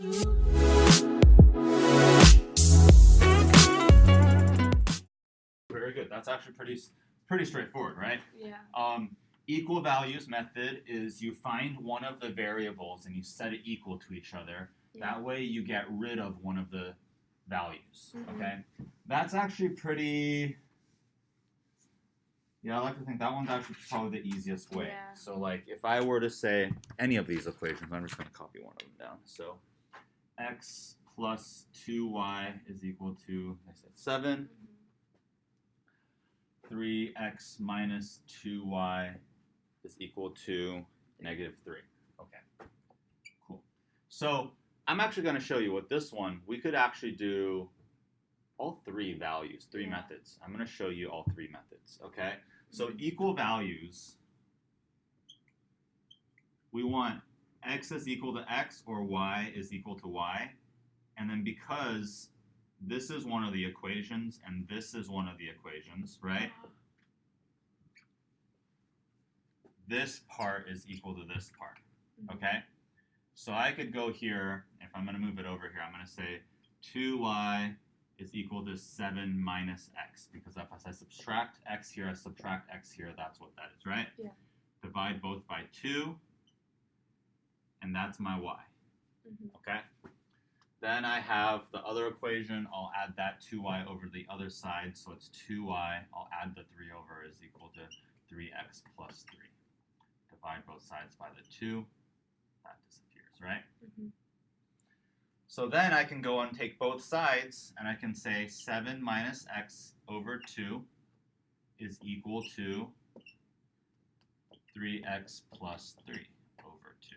Very good. That's actually pretty straightforward, right? Yeah. Equal values method is you find one of the variables and you set it equal to each other. Yeah. That way you get rid of one of the values, Mm-hmm. okay? That's actually pretty, yeah, I like to think that one's actually probably the easiest way. Yeah. So like if I were to say any of these equations, I'm just going to copy one of them down. So x plus 2y is equal to, I said 7. 3x minus 2y is equal to negative 3. Okay, cool. So I'm actually going to show you with this one, we could actually do all three values, three methods. I'm going to show you all three methods, okay? So equal values, we want x is equal to x or y is equal to y. And then because this is one of the equations and this is one of the equations, right? This part is equal to this part, okay? So I could go here, if I'm going to move it over here, I'm going to say 2y is equal to 7 minus x, because if I subtract x here, I subtract x here, that's what that is, right? Yeah. Divide both by 2, and that's my y, okay? Then I have the other equation, I'll add that 2y over the other side, so it's 2y, I'll add the 3 over is equal to 3x plus 3. Divide both sides by the 2, that disappears, right? So then I can go and take both sides, and I can say 7 minus x over 2 is equal to 3x plus 3 over 2.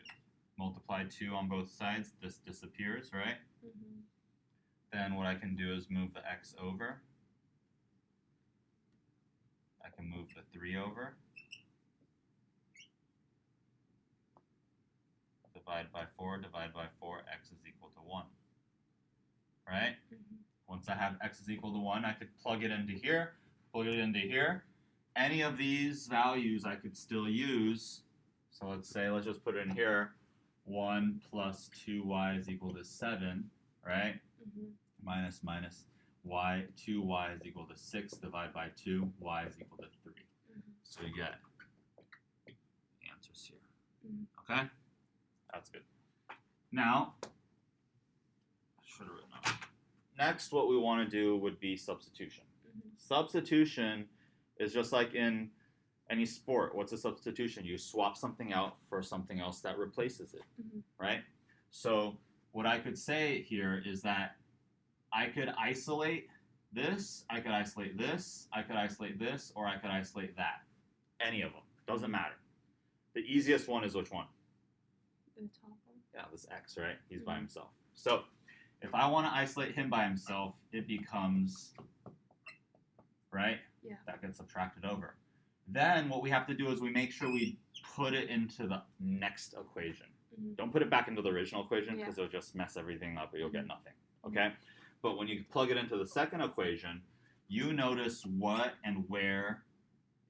Multiply 2 on both sides, this disappears, right? Then what I can do is move the x over. I can move the 3 over. Divide by 4, divide by 4, x is equal to 1. Right? Once I have x is equal to 1, I could plug it into here, plug it into here. Any of these values I could still use. So let's just put it in here. 1 plus 2y is equal to 7, right? Minus y, 2y is equal to 6, divide by 2, y is equal to 3. So you get the answers here. Okay? That's good. Now, I should have written up. Next, what we want to do would be substitution. Substitution is just like in any sport. What's a substitution? You swap something out for something else that replaces it, right? So what I could say here is that I could isolate this, I could isolate this, I could isolate this, or I could isolate that. Any of them. Doesn't matter. The easiest one is which one? The top one. Yeah, this x, right? He's by himself. So if I want to isolate him by himself, it becomes, right? Yeah. That gets subtracted over. Then what we have to do is we make sure we put it into the next equation. Don't put it back into the original equation because it'll just mess everything up or you'll get nothing, okay? But when you plug it into the second equation, you notice what and where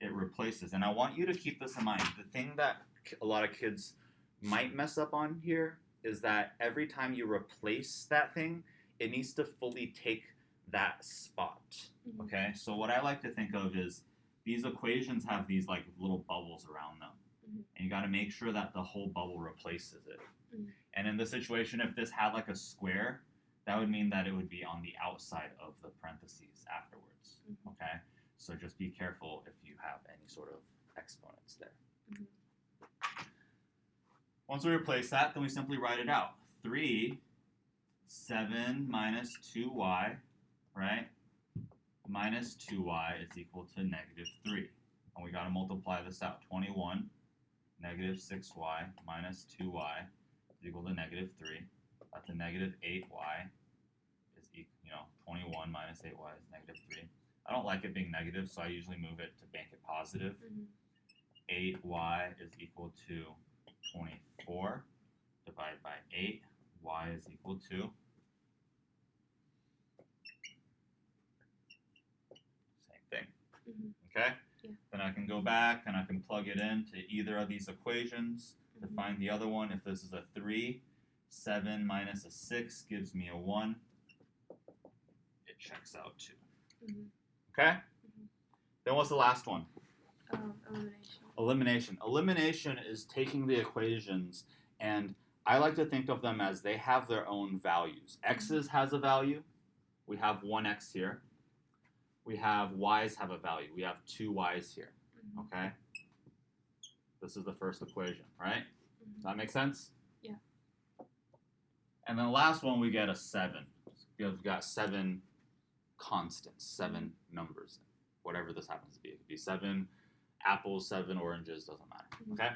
it replaces. And I want you to keep this in mind. The thing that a lot of kids might mess up on here is that every time you replace that thing, it needs to fully take that spot, okay? So what I like to think of is these equations have these like little bubbles around them. And you got to make sure that the whole bubble replaces it. And in this situation, if this had like a square, that would mean that it would be on the outside of the parentheses afterwards, okay? So just be careful if you have any sort of exponents there. Once we replace that, then we simply write it out. 7 minus 2y, right? Minus 2y is equal to negative 3. And we got to multiply this out. 21 negative 6y minus 2y is equal to negative 3. That's a negative 8y is equal, 21 minus 8y is negative 3. I don't like it being negative, so I usually move it to make it positive. 8y is equal to 24. Divide by 8. Y is equal to same thing. Okay? Yeah. Then I can go back and I can plug it into either of these equations to find the other one. If this is a 3, 7 minus a 6 gives me a 1. It checks out too. Okay? Then what's the last one? Elimination. Elimination. Elimination is taking the equations, and I like to think of them as they have their own values. X's has a value. We have 1x here. We have y's have a value. We have 2 y's here. Okay? This is the first equation, right? Does that make sense? Yeah. And then the last one, we get a 7. We've got 7 constants, 7 numbers, whatever this happens to be. It could be 7 apples, 7 oranges, doesn't matter. Okay?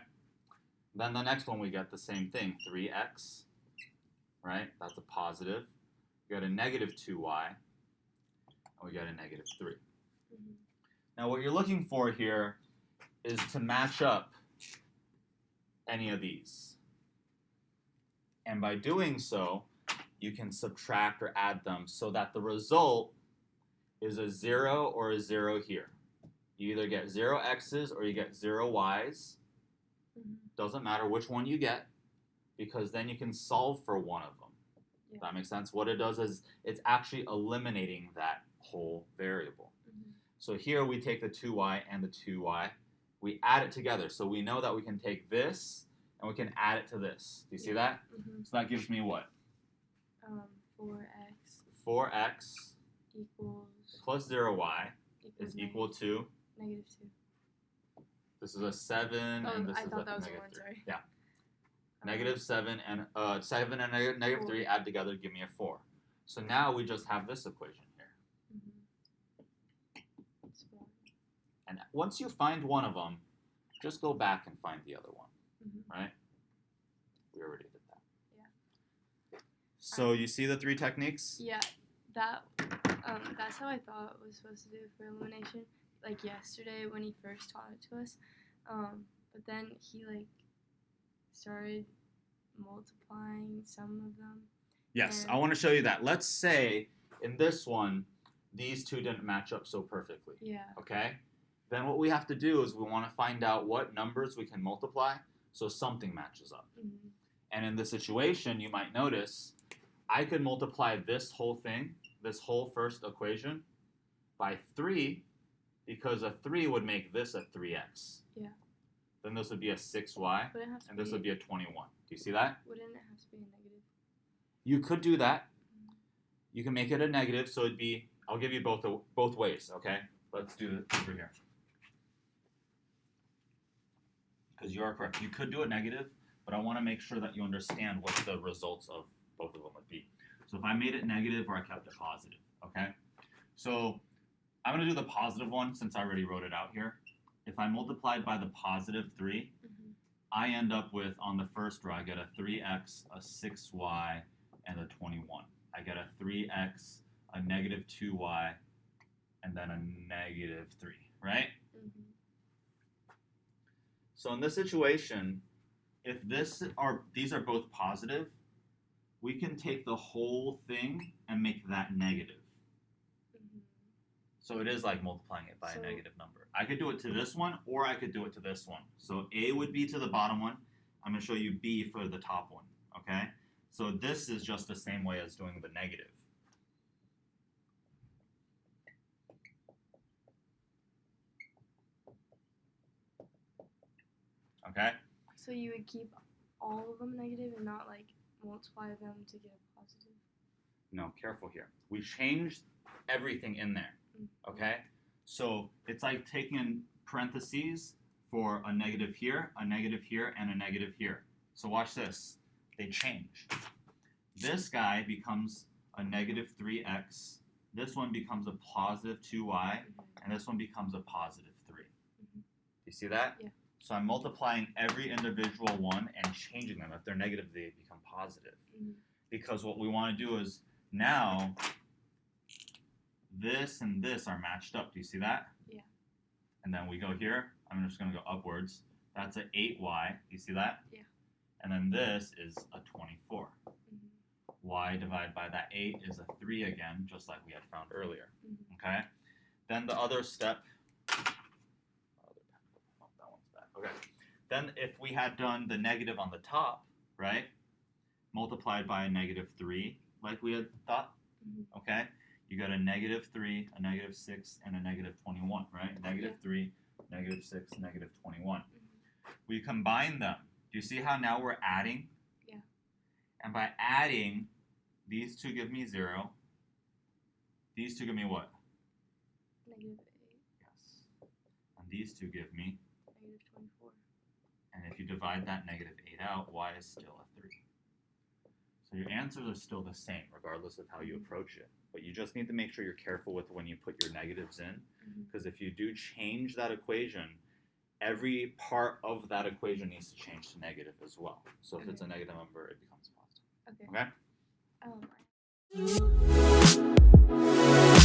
Then the next one, we get the same thing, 3x, right? That's a positive. We got a negative 2y, and we got a negative 3. Now what you're looking for here is to match up any of these. And by doing so, you can subtract or add them so that the result is a 0 or a 0 here. You either get 0 x's or you get 0 y's. Doesn't matter which one you get, because then you can solve for one of them. Does that make sense? What it does is it's actually eliminating that whole variable. So here we take the 2y and the 2y. We add it together. So we know that we can take this and we can add it to this. Do you see that? So that gives me what? 4x. 4x Equals. plus 0y is equal to? Negative 2. This is a 7 and this is a negative 3. Sorry. Yeah. Negative 7 and 7 and negative 3 add together give me a 4. So now we just have this equation here. And once you find one of them, just go back and find the other one. Right? We already did that. Yeah. So you see the 3 techniques? Yeah. That's how I thought it was supposed to do for elimination. Like yesterday when he first taught it to us. But then he started multiplying some of them. Yes, I want to show you that. Let's say in this one, these two didn't match up so perfectly. Yeah. Okay? Then what we have to do is we want to find out what numbers we can multiply so something matches up. And in this situation, you might notice I could multiply this whole thing, this whole first equation, by 3, because a 3 would make this a 3x. Yeah. Then this would be a 6y, and this would be a 21. Do you see that? Wouldn't it have to be a negative? You could do that. You can make it a negative, so it'd be, I'll give you both ways, okay? Let's do it over here. Because you are correct. You could do it negative, but I want to make sure that you understand what the results of both of them would be. So if I made it negative or I kept it positive, okay? So I'm going to do the positive one since I already wrote it out here. If I multiplied by the positive 3, I end up with, on the first row, I get a 3x, a 6y, and a 21. I get a 3x, a negative 2y, and then a negative 3, right? So in this situation, if these are both positive, we can take the whole thing and make that negative. So it is like multiplying it by a negative number. I could do it to this one, or I could do it to this one. So A would be to the bottom one. I'm going to show you B for the top one, okay? So this is just the same way as doing the negative. Okay? So you would keep all of them negative and not multiply them to get a positive? No, careful here. We changed everything in there, okay? So it's like taking parentheses for a negative here, and a negative here. So watch this. They change. This guy becomes a negative 3x. This one becomes a positive 2y, and this one becomes a positive 3. You see that? Yeah. So I'm multiplying every individual one and changing them. If they're negative, they become positive. Because what we want to do is now this and this are matched up. Do you see that? Yeah. And then we go here. I'm just going to go upwards. That's an 8y. Do you see that? Yeah. And then this is a 24. Y divided by that 8 is a 3 again, just like we had found earlier. Okay? Then the other step. Okay. Then if we had done the negative on the top, right? multiplied by a -3, like we had thought. Okay, you got a -3, a -6, and a -21, right? -3, -6, -21. We combine them. Do you see how now we're adding? Yeah. And by adding, these two give me 0. These two give me what? -8. Yes. And these two give me? -24. And if you divide that -8 out, y is still a 3. So your answers are still the same, regardless of how you approach it. But you just need to make sure you're careful with when you put your negatives in, because if you do change that equation, every part of that equation needs to change to negative as well. So if it's a negative number, it becomes positive. Okay. Okay?